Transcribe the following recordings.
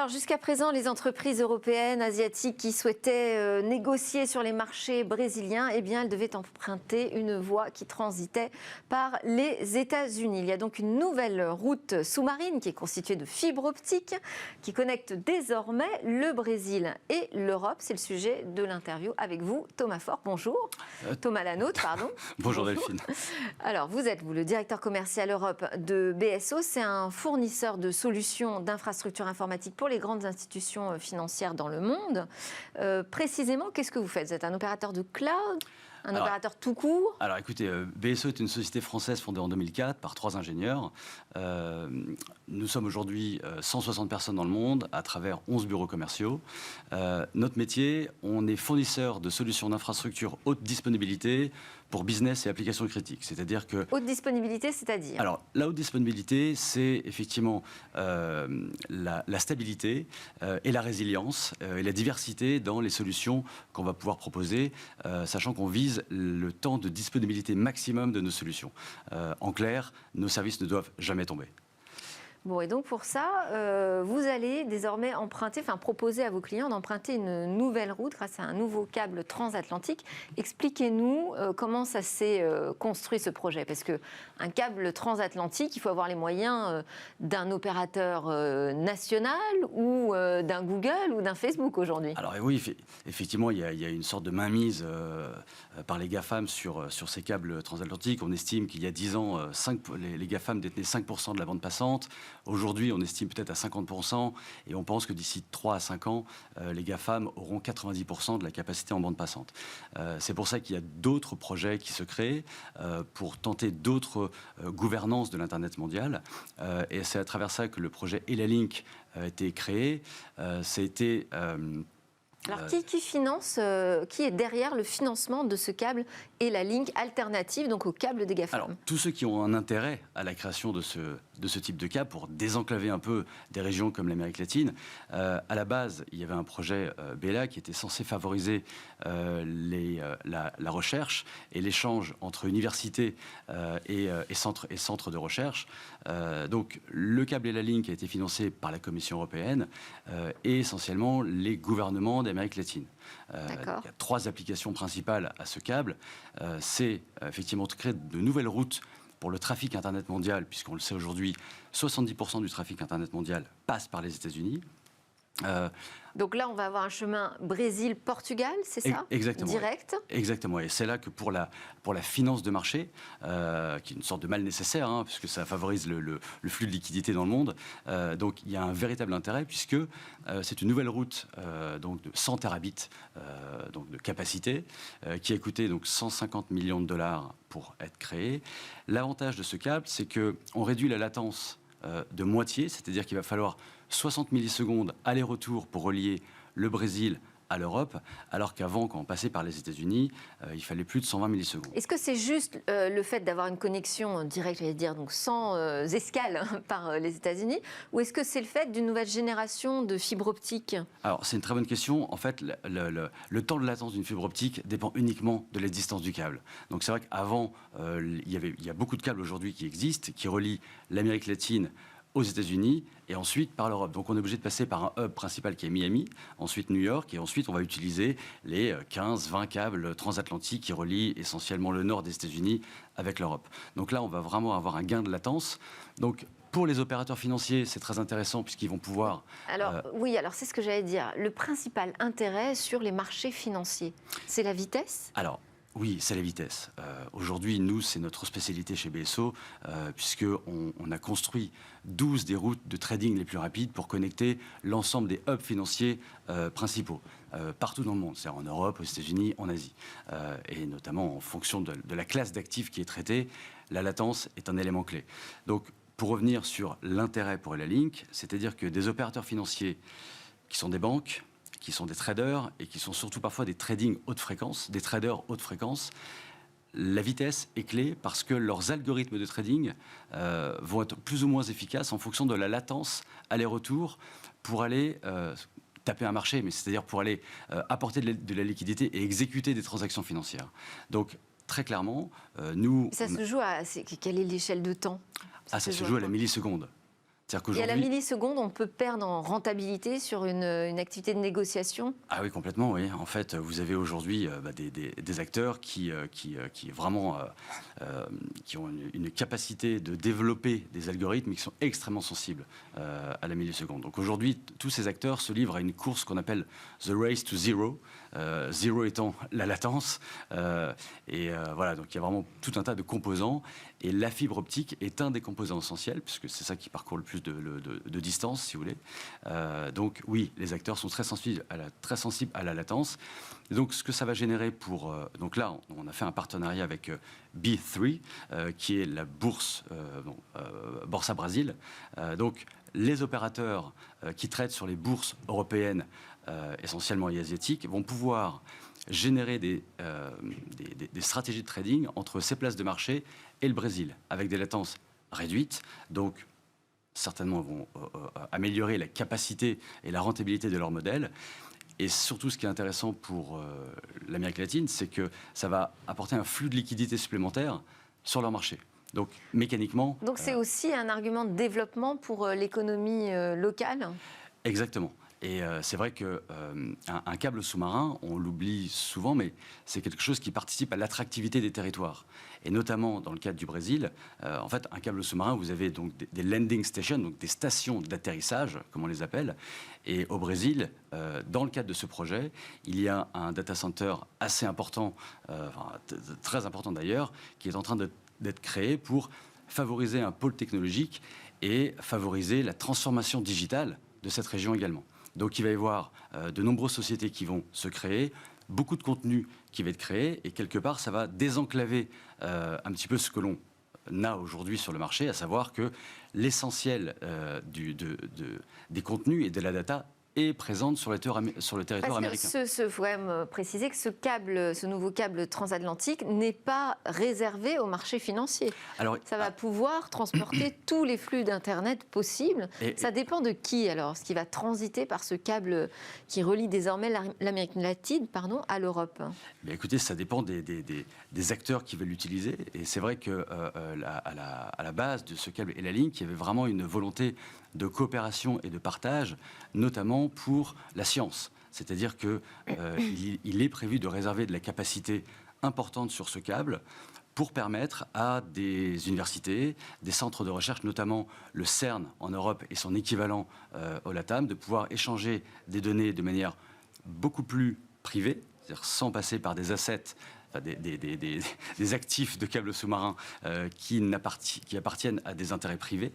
Alors jusqu'à présent, les entreprises européennes, asiatiques qui souhaitaient négocier sur les marchés brésiliens, eh bien, elles devaient emprunter une voie qui transitait par les États-Unis. Il y a donc une nouvelle route sous-marine qui est constituée de fibres optiques qui connecte désormais le Brésil et l'Europe. C'est le sujet de l'interview avec vous, Thomas Fork. Bonjour. Thomas Lanotte, pardon. Bonjour Delphine. Alors, vous êtes le directeur commercial Europe de BSO. C'est un fournisseur de solutions d'infrastructures informatiques pour les grandes institutions financières dans le monde. Précisément, qu'est-ce que vous faites? Vous êtes un opérateur de cloud, opérateur tout court? Alors écoutez, BSO est une société française fondée en 2004 par 3 ingénieurs. Nous sommes aujourd'hui 160 personnes dans le monde à travers 11 bureaux commerciaux. Notre métier, on est fournisseur de solutions d'infrastructure haute disponibilité pour business et applications critiques. C'est-à-dire que... Haute disponibilité, c'est-à-dire? Alors, la haute disponibilité, c'est effectivement la stabilité et la résilience et la diversité dans les solutions qu'on va pouvoir proposer, sachant qu'on vise le temps de disponibilité maximum de nos solutions. En clair, nos services ne doivent jamais tomber. Bon, et donc pour ça, vous allez désormais proposer à vos clients d'emprunter une nouvelle route grâce à un nouveau câble transatlantique. Expliquez-nous comment ça s'est construit ce projet, parce qu'un câble transatlantique, il faut avoir les moyens d'un opérateur national ou d'un Google ou d'un Facebook aujourd'hui. Alors oui, effectivement, il y a une sorte de mainmise par les GAFAM sur ces câbles transatlantiques. On estime qu'il y a 10 ans, les GAFAM détenaient 5% de la bande passante. Aujourd'hui, on estime peut-être à 50% et on pense que d'ici 3 à 5 ans, les GAFAM auront 90% de la capacité en bande passante. C'est pour ça qu'il y a d'autres projets qui se créent pour tenter d'autres gouvernances de l'Internet mondial. Et c'est à travers ça que le projet Elalink a été créé. Ça a été... Alors, qui finance, qui est derrière le financement de ce câble Elalink alternative donc au câble des GAFAM? Alors, tous ceux qui ont un intérêt à la création de ce type de câble pour désenclaver un peu des régions comme l'Amérique latine, à la base, il y avait un projet BELA qui était censé favoriser la recherche et l'échange entre universités et centres de recherche. Donc, le câble Elalink a été financé par la Commission européenne et essentiellement les gouvernements d'Amérique latine. Il y a 3 applications principales à ce câble. C'est effectivement de créer de nouvelles routes pour le trafic Internet mondial, puisqu'on le sait aujourd'hui, 70% du trafic Internet mondial passe par les États-Unis. Donc là, on va avoir un chemin Brésil-Portugal, c'est ça? Exactement. Direct. Exactement. Et c'est là que pour la finance de marché, qui est une sorte de mal nécessaire, puisque ça favorise le flux de liquidités dans le monde, donc il y a un véritable intérêt, puisque c'est une nouvelle route donc de 100 terabits donc de capacité, qui a coûté donc 150 millions de dollars pour être créée. L'avantage de ce câble, c'est qu'on réduit la latence de moitié, c'est-à-dire qu'il va falloir 60 millisecondes aller-retour pour relier le Brésil à l'Europe, alors qu'avant, quand on passait par les États-Unis, il fallait plus de 120 millisecondes. Est-ce que c'est juste le fait d'avoir une connexion directe, j'allais dire, donc sans escale par les États-Unis, ou est-ce que c'est le fait d'une nouvelle génération de fibres optiques? Alors, c'est une très bonne question. En fait, le temps de latence d'une fibre optique dépend uniquement de la distance du câble. Donc, c'est vrai qu'avant, il y a beaucoup de câbles aujourd'hui qui existent, qui relient l'Amérique latine aux États-Unis et ensuite par l'Europe. Donc on est obligé de passer par un hub principal qui est Miami, ensuite New York, et ensuite on va utiliser les 15-20 câbles transatlantiques qui relient essentiellement le nord des États-Unis avec l'Europe. Donc là, on va vraiment avoir un gain de latence. Donc pour les opérateurs financiers, c'est très intéressant puisqu'ils vont pouvoir... Alors oui, alors c'est ce que j'allais dire. Le principal intérêt sur les marchés financiers, c'est la vitesse? Alors, oui, c'est la vitesse. Aujourd'hui, nous, c'est notre spécialité chez BSO, puisqu'on a construit 12 des routes de trading les plus rapides pour connecter l'ensemble des hubs financiers principaux, partout dans le monde, c'est-à-dire en Europe, aux États-Unis, en Asie. Et notamment en fonction de la classe d'actifs qui est traitée, la latence est un élément clé. Donc, pour revenir sur l'intérêt pour Elalink, c'est-à-dire que des opérateurs financiers qui sont des banques, qui sont des traders et qui sont surtout parfois des trading haute fréquence, des traders haute fréquence, la vitesse est clé parce que leurs algorithmes de trading vont être plus ou moins efficaces en fonction de la latence aller-retour pour aller taper un marché, mais c'est-à-dire pour aller apporter de la liquidité et exécuter des transactions financières. Donc, très clairement, nous... Ça se joue à... Quelle est l'échelle de temps? Ça se joue à la milliseconde. Et à la milliseconde, on peut perdre en rentabilité sur une activité de négociation? Ah oui, complètement, oui. En fait, vous avez aujourd'hui des acteurs qui vraiment qui ont une capacité de développer des algorithmes qui sont extrêmement sensibles à la milliseconde. Donc aujourd'hui, tous ces acteurs se livrent à une course qu'on appelle The Race to Zero. Zero étant la latence. Voilà, donc il y a vraiment tout un tas de composants. Et la fibre optique est un des composants essentiels, puisque c'est ça qui parcourt le plus de distance, si vous voulez. Donc oui, les acteurs sont très sensibles à la latence. Et donc ce que ça va générer pour... donc là, on a fait un partenariat avec B3, qui est la bourse, Borsa Brasil. Donc les opérateurs qui traitent sur les bourses européennes, essentiellement et asiatiques, vont pouvoir générer des stratégies de trading entre ces places de marché et le Brésil, avec des latences réduites. Donc, certainement, vont améliorer la capacité et la rentabilité de leur modèle. Et surtout, ce qui est intéressant pour l'Amérique latine, c'est que ça va apporter un flux de liquidités supplémentaires sur leur marché. Donc, mécaniquement... Donc, c'est aussi un argument de développement pour l'économie locale? Exactement. Et c'est vrai qu'un câble sous-marin, on l'oublie souvent, mais c'est quelque chose qui participe à l'attractivité des territoires. Et notamment dans le cadre du Brésil, en fait, un câble sous-marin, vous avez donc des landing stations, donc des stations d'atterrissage, comme on les appelle. Et au Brésil, dans le cadre de ce projet, il y a un data center assez important, très important d'ailleurs, qui est en train d'être créé pour favoriser un pôle technologique et favoriser la transformation digitale de cette région également. Donc il va y avoir de nombreuses sociétés qui vont se créer, beaucoup de contenu qui va être créé, et quelque part ça va désenclaver un petit peu ce que l'on a aujourd'hui sur le marché, à savoir que l'essentiel des contenus et de la data est présente sur le territoire américain. Il faut quand même préciser que ce nouveau câble transatlantique n'est pas réservé au marché financier. Alors, ça va pouvoir transporter tous les flux d'Internet possibles. Ça dépend de qui, alors, ce qui va transiter par ce câble qui relie désormais l'Amérique latine à l'Europe? Écoutez, ça dépend des acteurs qui veulent l'utiliser. Et c'est vrai qu'à la base de ce câble et la ligne, il y avait vraiment une volonté de coopération et de partage, notamment pour la science. C'est-à-dire qu'il est prévu de réserver de la capacité importante sur ce câble pour permettre à des universités, des centres de recherche, notamment le CERN en Europe et son équivalent au LATAM, de pouvoir échanger des données de manière beaucoup plus privée, c'est-à-dire sans passer par des assets, des actifs de câbles sous-marins qui appartiennent à des intérêts privés.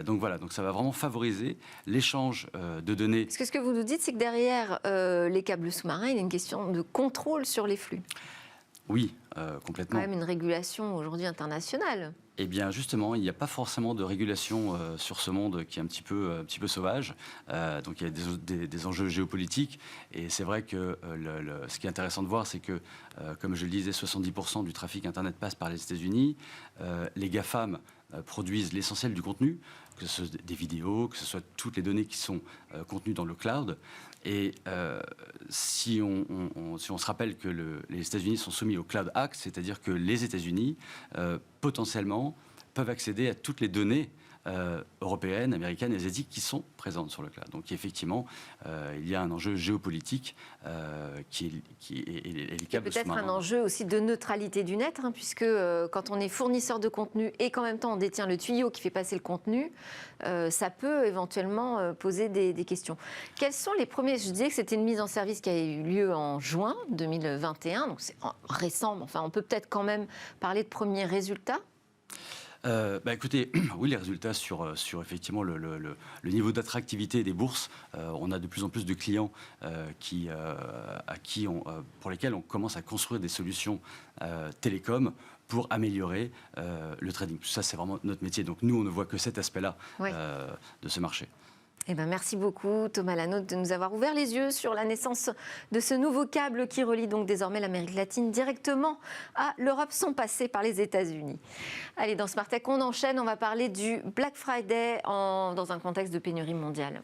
Donc voilà, donc ça va vraiment favoriser l'échange de données. Parce que ce que vous nous dites, c'est que derrière les câbles sous-marins, il y a une question de contrôle sur les flux. Oui, complètement. Quand même une régulation aujourd'hui internationale. Eh bien, justement, il n'y a pas forcément de régulation sur ce monde qui est un petit peu sauvage. Donc, il y a des enjeux géopolitiques. Et c'est vrai que ce qui est intéressant de voir, c'est que, comme je le disais, 70% du trafic Internet passe par les États-Unis. Les GAFAM produisent l'essentiel du contenu, que ce soit des vidéos, que ce soit toutes les données qui sont contenues dans le cloud. Et si on se rappelle que les États-Unis sont soumis au Cloud Act, c'est-à-dire que les États-Unis, potentiellement, peuvent accéder à toutes les données européennes, américaines et asiatiques qui sont présentes sur le cloud. Donc effectivement, il y a un enjeu géopolitique qui est les câbles peut-être sous-marins. Un enjeu aussi de neutralité du net, puisque quand on est fournisseur de contenu et qu'en même temps on détient le tuyau qui fait passer le contenu, ça peut éventuellement poser des questions. Quels sont les premiers... Je disais que c'était une mise en service qui a eu lieu en juin 2021, donc c'est récent, mais enfin on peut peut-être quand même parler de premiers résultats. Écoutez, oui, les résultats sur effectivement le niveau d'attractivité des bourses, on a de plus en plus de clients pour lesquels on commence à construire des solutions télécom pour améliorer le trading. Ça, c'est vraiment notre métier. Donc nous, on ne voit que cet aspect-là de ce marché. Merci beaucoup Thomas Lanaute de nous avoir ouvert les yeux sur la naissance de ce nouveau câble qui relie donc désormais l'Amérique latine directement à l'Europe sans passer par les États-Unis. Allez, dans Smart Tech, on enchaîne, on va parler du Black Friday dans un contexte de pénurie mondiale.